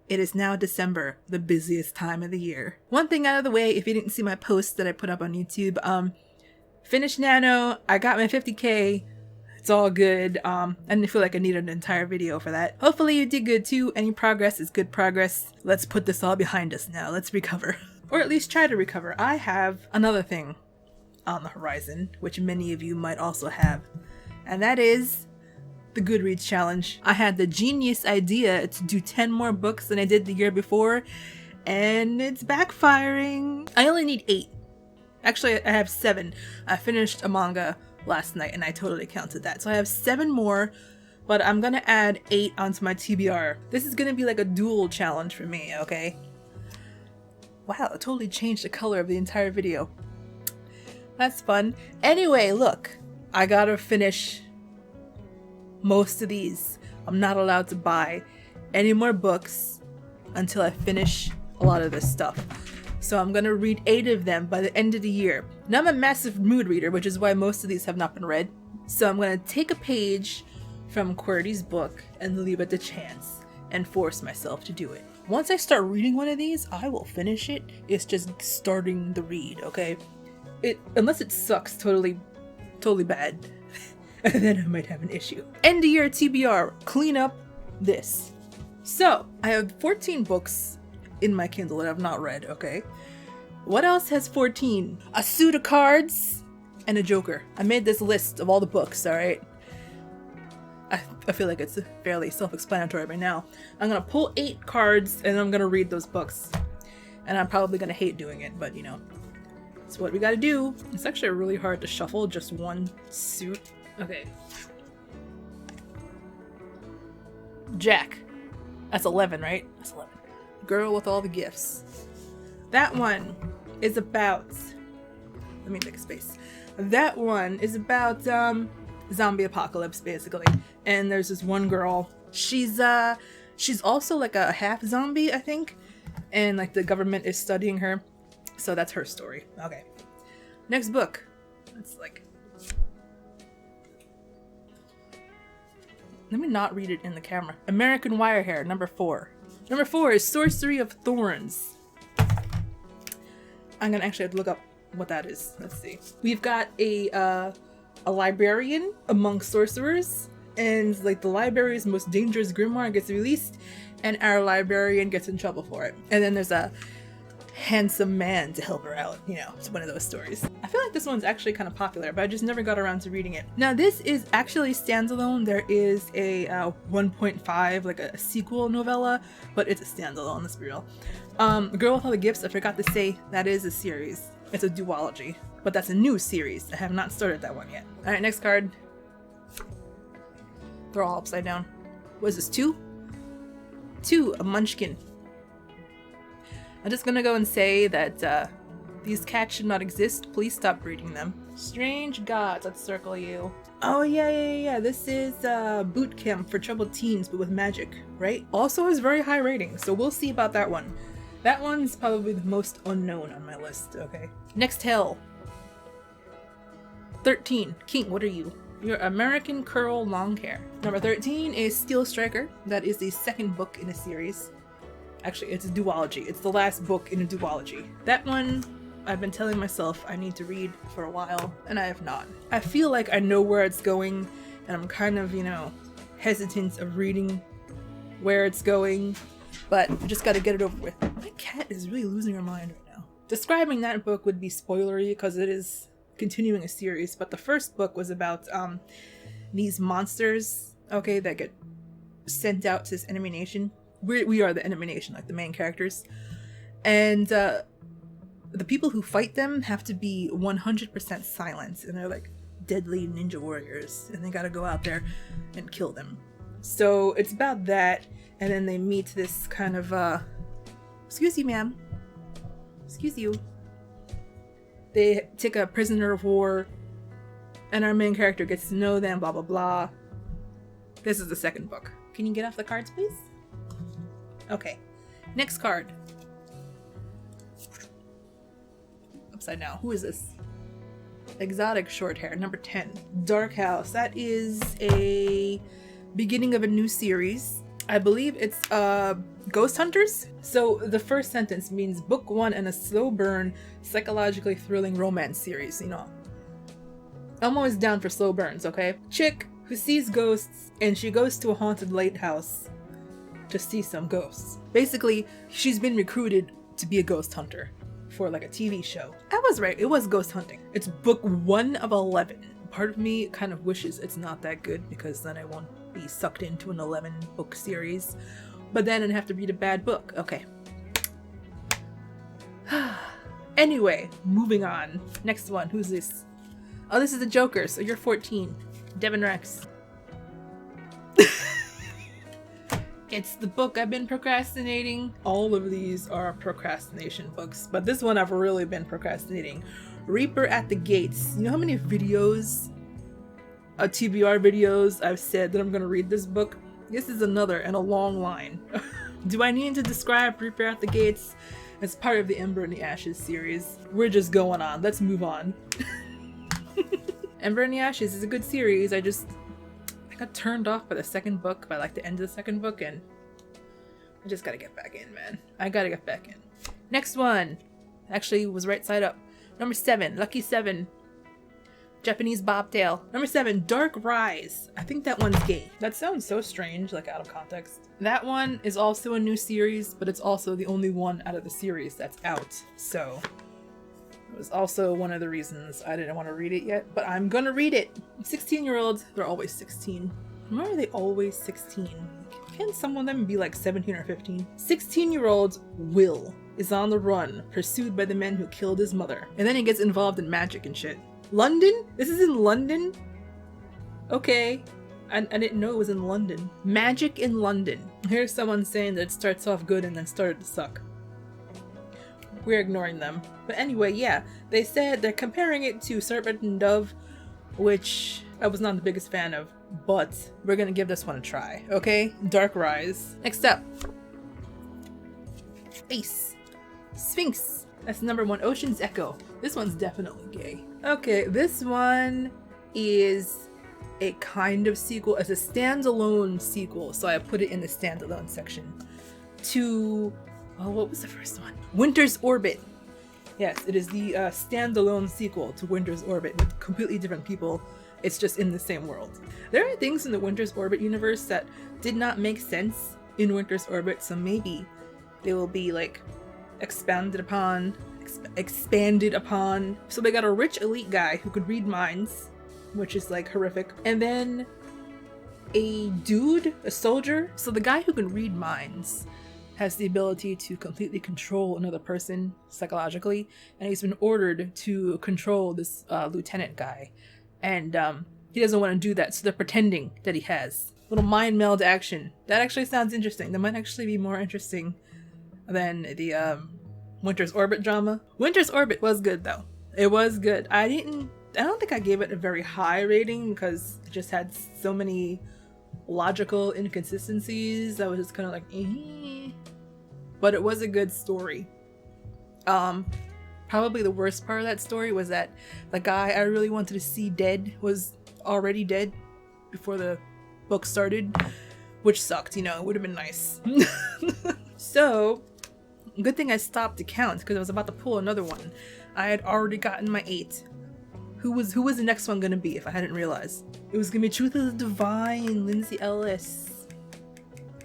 It is now December, the busiest time of the year. One thing out of the way, if you didn't see my post that I put up on YouTube, finished Nano, I got my 50K, it's all good. I didn't feel like I needed an entire video for that. Hopefully you did good too. Any progress is good progress. Let's put this all behind us now. Let's recover. Or at least try to recover. I have another thing on the horizon, which many of you might also have. And that is the Goodreads challenge. I had the genius idea to do 10 more books than I did the year before, and it's backfiring. I only need 8. Actually, I have 7. I finished a manga last night and I totally counted that. So I have 7 more, but I'm gonna add 8 onto my TBR. This is gonna be like a dual challenge for me, okay? Wow, it totally changed the color of the entire video. That's fun. Anyway, look, I gotta finish most of these. I'm not allowed to buy any more books until I finish a lot of this stuff. So I'm gonna read 8 of them by the end of the year. Now I'm a massive mood reader, which is why most of these have not been read. So I'm gonna take a page from QWERTY's book and leave it to chance and force myself to do it. Once I start reading one of these, I will finish it. It's just starting the read, okay? Unless it sucks totally bad, then I might have an issue. End of year TBR, clean up this. So I have 14 books in my Kindle that I've not read, okay? What else has 14? A suit of cards and a joker. I made this list of all the books, alright? I feel like it's fairly self-explanatory by now. I'm gonna pull 8 cards and I'm gonna read those books. And I'm probably gonna hate doing it, but you know, it's what we gotta do. It's actually really hard to shuffle just one suit. Okay. Jack. That's 11, right? That's 11. Girl with all the gifts. That one is about... Let me make a space. That one is about zombie apocalypse, basically. And there's this one girl. She's also like a half zombie, I think. And like the government is studying her. So that's her story. Okay. Next book. That's like... Let me not read it in the camera. American Wirehair, number 4. Number 4 is Sorcery of Thorns. I'm gonna actually have to look up what that is. Let's see. We've got a librarian among sorcerers, and like the library's most dangerous grimoire gets released, and our librarian gets in trouble for it. And then there's a handsome man to help her out. You know, it's one of those stories. I feel like this one's actually kind of popular, but I just never got around to reading it. Now this is actually standalone. There is a 1.5, like a sequel novella, but it's a standalone, let's be real. Girl with All the Gifts, I forgot to say, that is a series. It's a duology, but that's a new series. I have not started that one yet. Alright, next card. They're all upside down. What is this, 2? 2, a munchkin. I'm just gonna go and say that these cats should not exist. Please stop breeding them. Strange Gods, let's circle you. Oh yeah. This is boot camp for troubled teens, but with magic, right? Also has very high ratings, so we'll see about that one. That one's probably the most unknown on my list, okay? Next Hell. 13. King, what are you? You're American Curl Long Hair. Number 13 is Steel Striker. That is the second book in a series. Actually, it's a duology. It's the last book in a duology. That one, I've been telling myself I need to read for a while, and I have not. I feel like I know where it's going, and I'm kind of, you know, hesitant of reading where it's going, but I just gotta get it over with. My cat is really losing her mind right now. Describing that book would be spoilery because it is continuing a series, but the first book was about these monsters, okay, that get sent out to this enemy nation. We are the enemy nation, like the main characters. And the people who fight them have to be 100% silent. And they're like deadly ninja warriors. And they gotta go out there and kill them. So it's about that. And then they meet this kind of, excuse you, ma'am. Excuse you. They take a prisoner of war. And our main character gets to know them, blah, blah, blah. This is the second book. Can you get off the cards, please? Okay, next card. Upside down. Who is this? Exotic Short Hair, number 10. Dark House. That is a beginning of a new series. I believe it's Ghost Hunters. So the first sentence means book 1 in a slow burn, psychologically thrilling romance series, you know. I'm always down for slow burns, okay? Chick who sees ghosts and she goes to a haunted lighthouse to see some ghosts. Basically, she's been recruited to be a ghost hunter for like a TV show. I was right, it was ghost hunting. It's book 1 of 11. Part of me kind of wishes it's not that good because then I won't be sucked into an 11 book series, but then I'd have to read a bad book. Okay. Anyway, moving on. Next one. Who's this? Oh, this is the Joker. So you're 14. Devin Rex. It's the book I've been procrastinating. All of these are procrastination books, but this one I've really been procrastinating. Reaper at the Gates. You know how many videos, TBR videos, I've said that I'm gonna read this book? This is another in a long line. Do I need to describe Reaper at the Gates? It's part of the Ember and the Ashes series. We're just going on. Let's move on. Ember and the Ashes is a good series. I got turned off by the second book, by like the end of the second book, and I just gotta get back in, man. I gotta get back in. Next one. Actually was right side up. Number 7, Lucky 7. Japanese bobtail. Number 7, Dark Rise. I think that one's gay. That sounds so strange, like out of context. That one is also a new series, but it's also the only one out of the series that's out. So it was also one of the reasons I didn't want to read it yet, but I'm gonna read it. 16-year-olds, they're always 16. Why are they always 16? Can't some of them be like 17 or 15? 16-year-old Will is on the run, pursued by the men who killed his mother. And then he gets involved in magic and shit. London? This is in London? Okay. I didn't know it was in London. Magic in London. Here's someone saying that it starts off good and then started to suck. We're ignoring them. But anyway, yeah. They said they're comparing it to Serpent and Dove, which I was not the biggest fan of, but we're gonna give this one a try, okay? Dark Rise. Next up. Ace. Sphinx. That's number 1. Ocean's Echo. This one's definitely gay. Okay, this one is a kind of sequel. It's a standalone sequel, so I put it in the standalone section. To, oh, what was the first one? Winter's Orbit. Yes, it is the standalone sequel to Winter's Orbit with completely different people. It's just in the same world. There are things in the Winter's Orbit universe that did not make sense in Winter's Orbit, so maybe they will be like expanded upon. So they got a rich elite guy who could read minds, which is like horrific, and then a dude, a soldier. So the guy who can read minds has the ability to completely control another person psychologically, and he's been ordered to control this lieutenant guy, and he doesn't want to do that, so they're pretending that he has. Little mind meld action. That actually sounds interesting. That might actually be more interesting than the Winter's Orbit drama. Winter's Orbit was good though. It was good. I don't think I gave it a very high rating because it just had so many logical inconsistencies. I was just kind of like, eh. But it was a good story. Probably the worst part of that story was that the guy I really wanted to see dead was already dead before the book started, which sucked, you know. It would have been nice. So good thing I stopped to count because I was about to pull another one. I had already gotten my 8. Who was the next one gonna be if I hadn't realized? It was gonna be Truth of the Divine, Lindsay Ellis.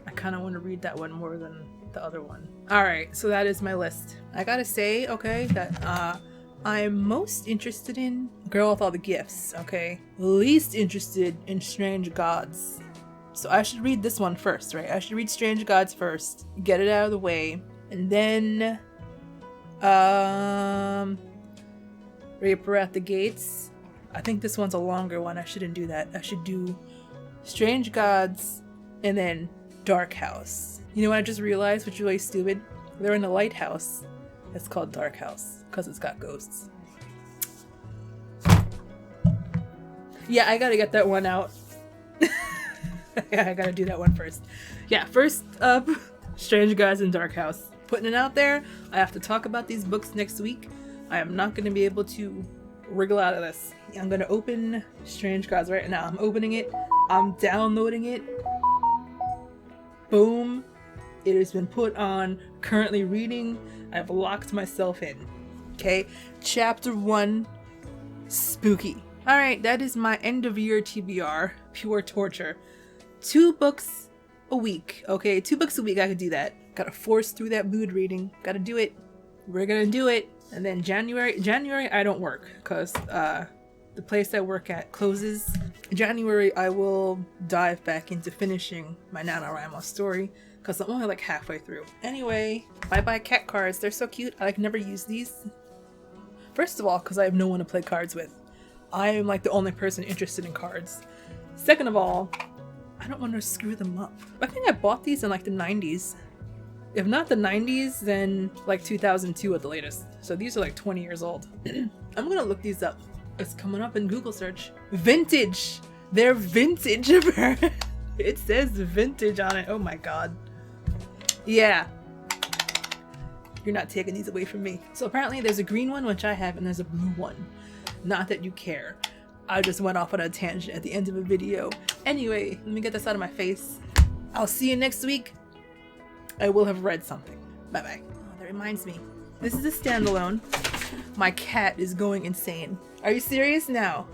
I kind of want to read that one more than the other one. Alright, so that is my list. I gotta say, okay, that I'm most interested in Girl with All the Gifts, okay? Least interested in Strange Gods. So I should read this one first, right? I should read Strange Gods first, get it out of the way, and then Reaper at the Gates. I think this one's a longer one. I shouldn't do that. I should do Strange Gods and then Dark House. You know what I just realized, which is really stupid? They're in a lighthouse. It's called Dark House because it's got ghosts. Yeah, I gotta get that one out. Yeah, I gotta do that one first. Yeah, first up, Strange Gods and Dark House. Putting it out there. I have to talk about these books next week. I am not going to be able to wriggle out of this. I'm going to open Strange Gods right now. I'm opening it. I'm downloading it. Boom. It has been put on. Currently reading. I've locked myself in. Okay. Chapter 1. Spooky. Alright, that is my end of year TBR. Pure torture. 2 books a week. Okay, 2 books a week. I could do that. Gotta force through that mood reading. Gotta do it. We're gonna do it. And then January I don't work because the place I work at closes. January I will dive back into finishing my NaNoWriMo story because I'm only like halfway through. Anyway, bye-bye cat cards. They're so cute. I like never use these. First of all, because I have no one to play cards with. I am like the only person interested in cards. Second of all, I don't want to screw them up. I think I bought these in like the 90s. If not the 90s, then like 2002 at the latest. So these are like 20 years old. I'm gonna look these up. It's coming up in Google search. Vintage! They're vintage. It says vintage on it. Oh my god. Yeah. You're not taking these away from me. So apparently there's a green one, which I have, and there's a blue one. Not that you care. I just went off on a tangent at the end of a video. Anyway, let me get this out of my face. I'll see you next week. I will have read something. Bye bye. Oh, that reminds me. This is a standalone. My cat is going insane. Are you serious now?